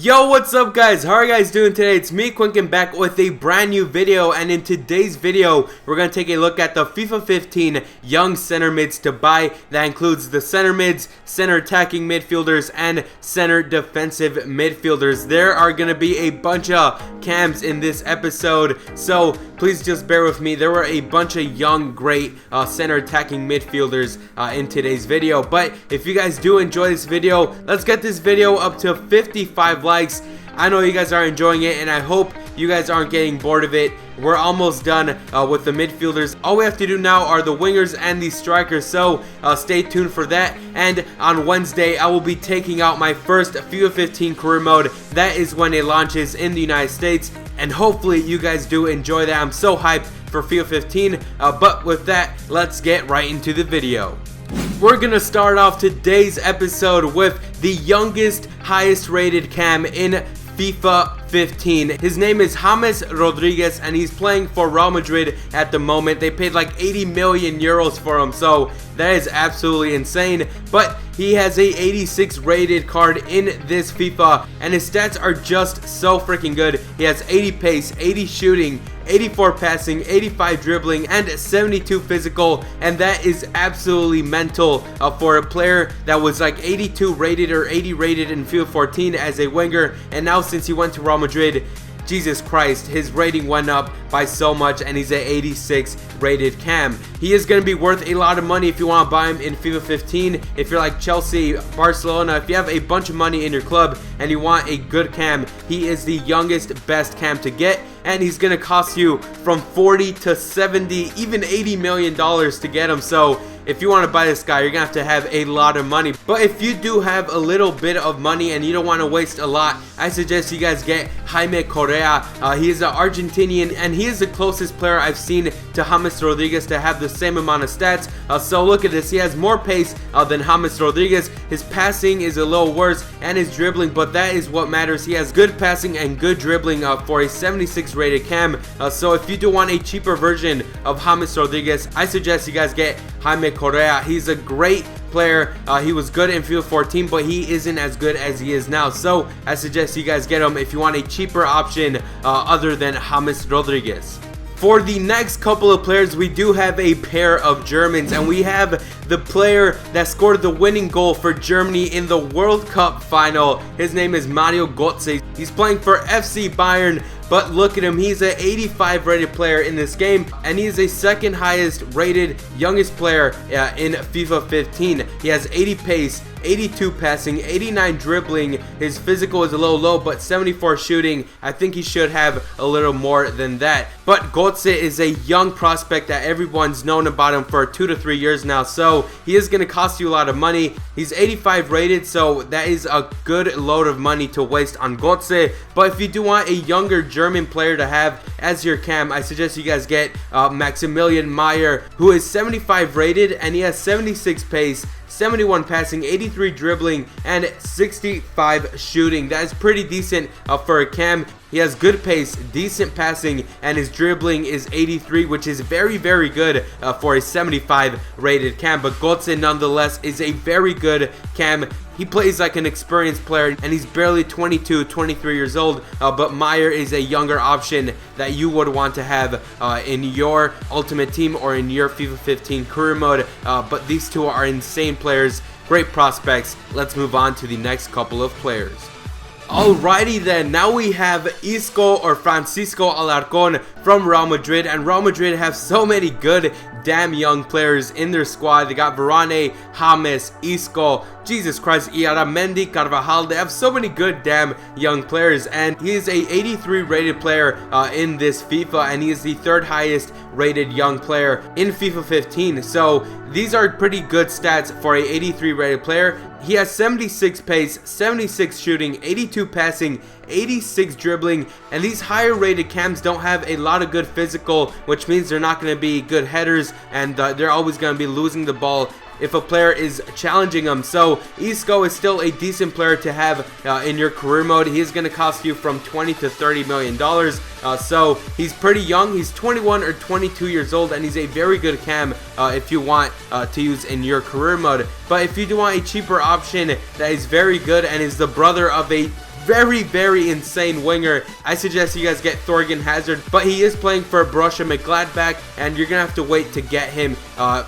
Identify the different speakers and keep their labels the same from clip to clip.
Speaker 1: Yo, what's up guys? How are you guys doing today? It's me, Quinkun, back with a brand new video, and in today's video, we're going to take a look at the FIFA 15 young center mids to buy. That includes the center mids, center attacking midfielders, and center defensive midfielders. There are going to be a bunch of cams in this episode, so please just bear with me. There were a bunch of young, great center attacking midfielders in today's video, but if you guys do enjoy this video, let's get this video up to 55 likes. I know you guys are enjoying it, and I hope you guys aren't getting bored of it. We're almost done with the midfielders. All we have to do now are the wingers and the strikers, so stay tuned for that. And on Wednesday, I will be taking out my first FIFA 15 career mode. That is when it launches in the United States, and hopefully you guys do enjoy that. I'm so hyped for FIFA 15, but with that, let's get right into the video. We're gonna start off today's episode with the youngest, highest rated cam in FIFA 15. His name is James Rodriguez, and he's playing for Real Madrid at the moment. They paid like 80 million euros for him, so that is absolutely insane. But he has a 86 rated card in this FIFA, and his stats are just so freaking good. He has 80 pace, 80 shooting, 84 passing, 85 dribbling, and 72 physical, and that is absolutely mental for a player that was like 82 rated or 80 rated in FIFA 14 as a winger, and now since he went to Real Madrid, Jesus Christ, his rating went up by so much, and he's an 86 rated cam. He is going to be worth a lot of money if you want to buy him in FIFA 15. If you're like Chelsea, Barcelona, if you have a bunch of money in your club and you want a good cam, he is the youngest, best cam to get, and he's going to cost you from 40 to 70, even $80 million to get him. So if you want to buy this guy, you're going to have a lot of money. But if you do have a little bit of money and you don't want to waste a lot, I suggest you guys get Jaime Correa. He is an Argentinian, and he is the closest player I've seen to James Rodriguez to have the same amount of stats. So look at this. He has more pace than James Rodriguez. His passing is a little worse, and his dribbling, but that is what matters. He has good passing and good dribbling for a 76 rated cam. So if you do want a cheaper version of James Rodriguez, I suggest you guys get Jaime Correa. He's a great player. He was good in FIFA 14, but he isn't as good as he is now. So I suggest you guys get him if you want a cheaper option other than James Rodriguez. For the next couple of players, we do have a pair of Germans, and we have the player that scored the winning goal for Germany in the World Cup final. His name is Mario Götze. He's playing for FC Bayern, but look at him. He's an 85 rated player in this game, and he's a second highest rated youngest player in FIFA 15. He has 80 pace, 82 passing, 89 dribbling. His physical is a little low, but 74 shooting. I think he should have a little more than that. But Götze is a young prospect that everyone's known about him for 2 to 3 years now, so he is going to cost you a lot of money. He's 85 rated, so that is a good load of money to waste on Götze. But if you do want a younger German player to have as your cam, I suggest you guys get Maximilian Meyer, who is 75 rated, and he has 76 pace, 71 passing, 83 dribbling, and 65 shooting. That is pretty decent for a cam. He has good pace, decent passing, and his dribbling is 83, which is very, very good for a 75 rated cam. But Götze nonetheless is a very good cam. He plays like an experienced player, and he's barely 22, 23 years old, but Meyer is a younger option that you would want to have in your ultimate team or in your FIFA 15 career mode. But these two are insane players, great prospects. Let's move on to the next couple of players. Alrighty then, now we have Isco or Francisco Alarcón from Real Madrid, and Real Madrid have so many good damn young players in their squad. They got Verratti, James, Isco, Jesus Christ, Mendy, Carvalho. They have so many good damn young players, and he is a 83 rated player in this FIFA, and he is the third highest rated young player in FIFA 15. So these are pretty good stats for a 83 rated player. He has 76 pace, 76 shooting, 82 passing, 86 dribbling, and these higher rated cams don't have a lot of good physical, which means they're not going to be good headers, and they're always going to be losing the ball if a player is challenging him. So Isco is still a decent player to have in your career mode. He is going to cost you from 20 to 30 million dollars. So he's pretty young. He's 21 or 22 years old, and he's a very good cam if you want to use in your career mode. But if you do want a cheaper option that is very good and is the brother of a very insane winger. I suggest you guys get Thorgan Hazard, but he is playing for Borussia Mönchengladbach, and you're gonna have to wait to get him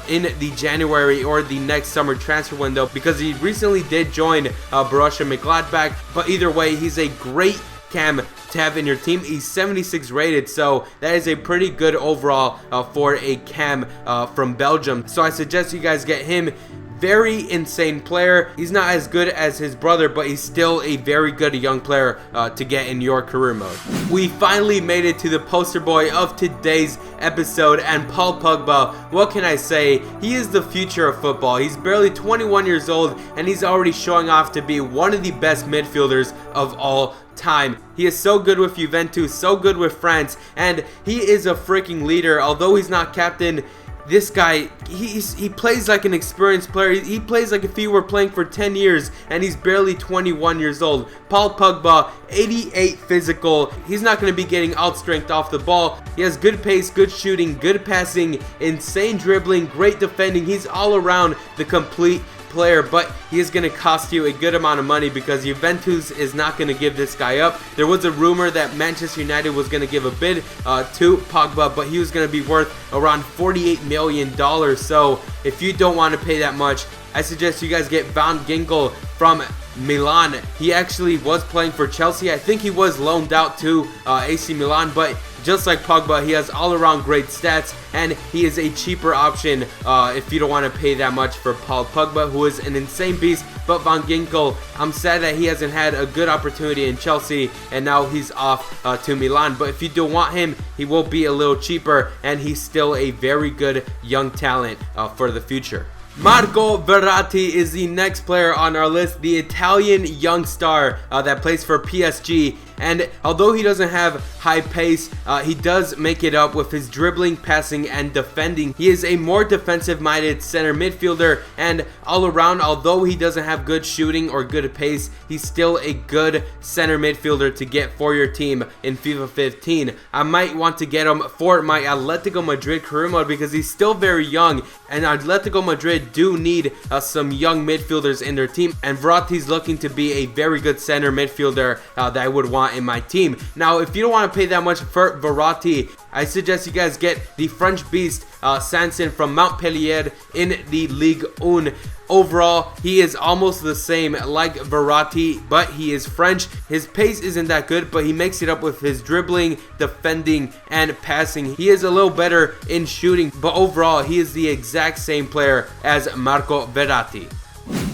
Speaker 1: in the January or the next summer transfer window, because he recently did join Borussia Mönchengladbach. But either way, he's a great cam to have in your team. He's 76 rated, so that is a pretty good overall for a cam from Belgium. So I suggest you guys get him. Very insane player. He's not as good as his brother, but he's still a very good young player to get in your career mode. We finally made it to the poster boy of today's episode, and Paul Pogba. What can I say? He is the future of football. He's barely 21 years old, and he's already showing off to be one of the best midfielders of all time. He is so good with Juventus, so good with France, and he is a freaking leader. Although he's not captain, this guy, he plays like an experienced player. He plays like if he were playing for 10 years, and he's barely 21 years old. Paul Pogba, 88 physical. He's not going to be getting outstrength off the ball. He has good pace, good shooting, good passing, insane dribbling, great defending. He's all around the complete player, but he is going to cost you a good amount of money because Juventus is not going to give this guy up. There was a rumor that Manchester United was going to give a bid to Pogba, but he was going to be worth around $48 million. So if you don't want to pay that much, I suggest you guys get Van Ginkel from Milan. He actually was playing for Chelsea. I think he was loaned out to AC Milan, but just like Pogba, he has all-around great stats, and he is a cheaper option if you don't want to pay that much for Paul Pogba, who is an insane beast. But Van Ginkel, I'm sad that he hasn't had a good opportunity in Chelsea, and now he's off to Milan. But if you do want him, he will be a little cheaper, and he's still a very good young talent for the future. Marco Verratti is the next player on our list, the Italian young star that plays for PSG. And although he doesn't have high pace, he does make it up with his dribbling, passing, and defending. He is a more defensive-minded center midfielder, and all around, although he doesn't have good shooting or good pace, he's still a good center midfielder to get for your team in FIFA 15. I might want to get him for my Atletico Madrid career mode because he's still very young, and Atletico Madrid do need some young midfielders in their team, and Verratti's looking to be a very good center midfielder that I would want in my team. Now, if you don't want to pay that much for Verratti, I suggest you guys get the French beast Sanson from Montpellier in the Ligue 1. Overall, he is almost the same like Verratti, but he is French. His pace isn't that good, but he makes it up with his dribbling, defending, and passing. He is a little better in shooting, but overall, he is the exact same player as Marco Verratti.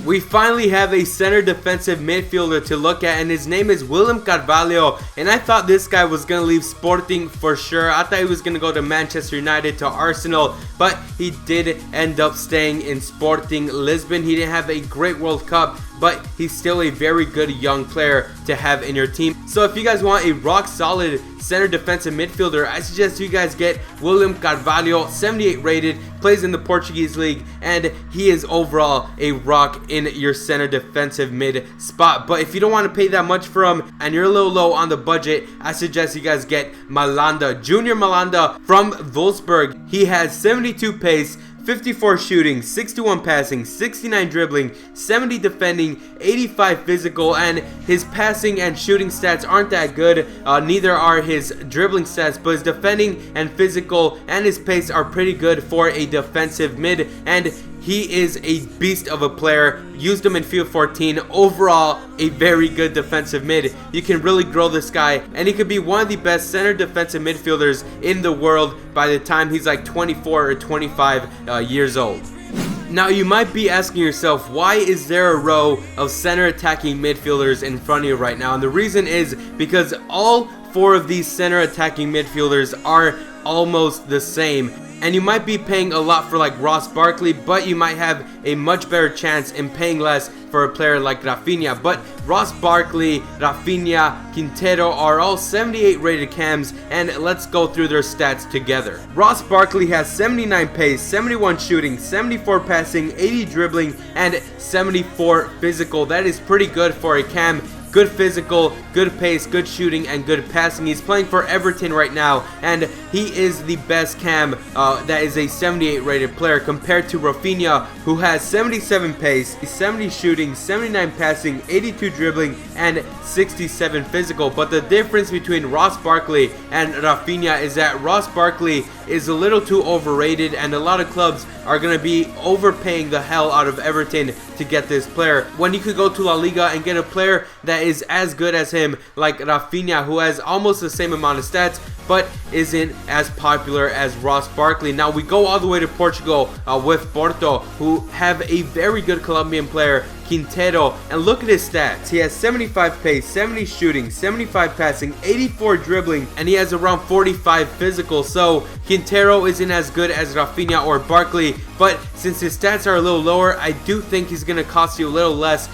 Speaker 1: We finally have a center defensive midfielder to look at, and his name is William Carvalho. And I thought this guy was going to leave Sporting for sure. I thought he was going to go to Manchester United, to Arsenal, but he did end up staying in Sporting Lisbon. He didn't have a great World Cup, but he's still a very good young player to have in your team. So if you guys want a rock solid center defensive midfielder, I suggest you guys get William Carvalho, 78 rated, plays in the Portuguese league, and he is overall a rock in your center defensive mid spot. But if you don't want to pay that much for him and you're a little low on the budget, I suggest you guys get Malanda, Junior Malanda from Wolfsburg. He has 72 pace, 54 shooting, 61 passing, 69 dribbling, 70 defending, 85 physical, and his passing and shooting stats aren't that good. Neither are his dribbling stats, but his defending and physical and his pace are pretty good for a defensive mid, and he is a beast of a player. Used him in FIFA 14. Overall, a very good defensive mid. You can really grow this guy, and he could be one of the best center defensive midfielders in the world by the time he's like 24 or 25 years old. Now, you might be asking yourself, why is there a row of center attacking midfielders in front of you right now? And the reason is because all four of these center attacking midfielders are almost the same. And you might be paying a lot for like Ross Barkley, but you might have a much better chance in paying less for a player like Rafinha. But Ross Barkley, Rafinha, Quintero are all 78 rated cams, and let's go through their stats together. Ross Barkley has 79 pace, 71 shooting, 74 passing, 80 dribbling, and 74 physical. That is pretty good for a cam. good physical, good pace, good shooting, and good passing. He's playing for Everton right now, and he is the best cam that is a 78 rated player compared to Rafinha, who has 77 pace, 70 shooting, 79 passing, 82 dribbling, and 67 physical. But the difference between Ross Barkley and Rafinha is that Ross Barkley is a little too overrated, and a lot of clubs are going to be overpaying the hell out of Everton to get this player, when you could go to La Liga and get a player that is as good as him, like Rafinha, who has almost the same amount of stats but isn't as popular as Ross Barkley. Now we go all the way to Portugal with Porto, who have a very good Colombian player, Quintero, and look at his stats. He has 75 pace, 70 shooting, 75 passing, 84 dribbling, and he has around 45 physical. So Quintero isn't as good as Rafinha or Barkley, but since his stats are a little lower, I do think he's going to cost you a little less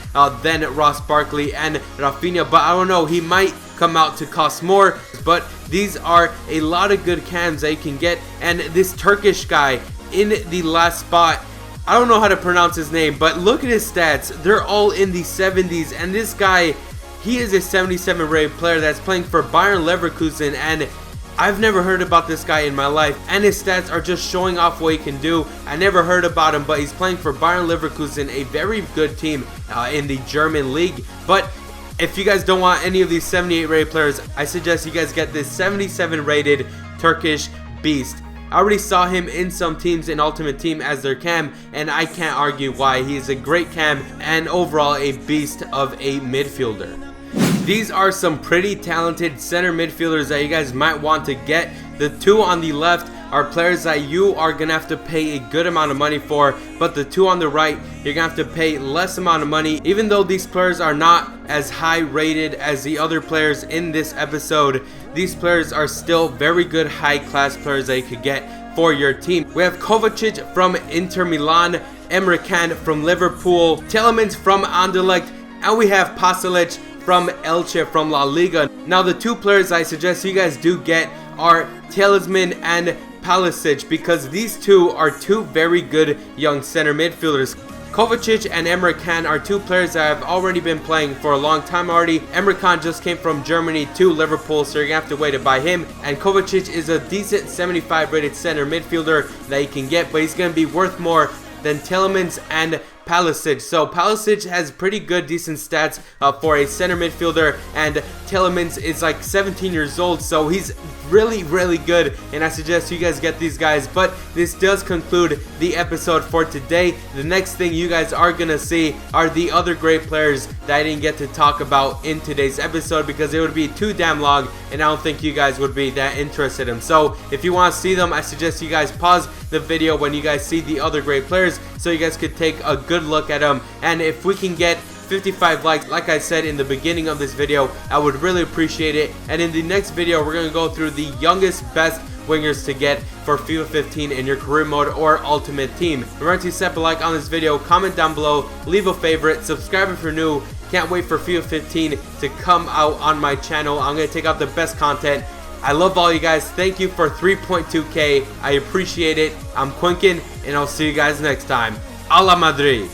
Speaker 1: than Ross Barkley and Rafinha. But I don't know, he might come out to cost more. But these are a lot of good cams that you can get, and this Turkish guy in the last spot, I don't know how to pronounce his name, but look at his stats. They're all in the 70s, and this guy, he is a 77 rated player that's playing for Bayern Leverkusen, and I've never heard about this guy in my life, and his stats are just showing off what he can do. I never heard about him, but he's playing for Bayern Leverkusen, a very good team in the German league. But if you guys don't want any of these 78 rated players, I suggest you guys get this 77 rated Turkish beast. I already saw him in some teams in Ultimate Team as their cam, and I can't argue why. He is a great cam and overall a beast of a midfielder. These are some pretty talented center midfielders that you guys might want to get. The two on the left are players that you are going to have to pay a good amount of money for, but the two on the right, you're going to have to pay less amount of money. Even though these players are not as high rated as the other players in this episode, these players are still very good high class players that you could get for your team. We have Kovacic from Inter Milan, Emre Can from Liverpool, Tielemans from Anderlecht, and we have Pasalic from Elche from La Liga. Now the two players I suggest you guys do get are Talisman and Pulisic, because these two are two very good young center midfielders. Kovacic and Emre Can are two players that have already been playing for a long time already. Emre Can just came from Germany to Liverpool, so you're going to have to wait to buy him. And Kovacic is a decent 75 rated center midfielder that you can get, but he's going to be worth more than Tielemans and Pulisic. So Pulisic has pretty good, decent stats for a center midfielder, and Tielemans is like 17 years old, so he's really good, and I suggest you guys get these guys. But this does conclude the episode for today. The next thing you guys are gonna see are the other great players that I didn't get to talk about in today's episode, because it would be too damn long and I don't think you guys would be that interested in them. So if you want to see them, I suggest you guys pause the video when you guys see the other great players, so you guys could take a good look at them. And if we can get 55 likes, like I said in the beginning of this video, I would really appreciate it. And in the next video, we're going to go through the youngest, best wingers to get for FIFA 15 in your career mode or ultimate team. Remember to set a like on this video, comment down below, leave a favorite, subscribe if you're new. Can't wait for FIFA 15 to come out on my channel. I'm going to take out the best content. I love all you guys. Thank you for 3.2k. I appreciate it. I'm Quinkun, and I'll see you guys next time. A la Madrid.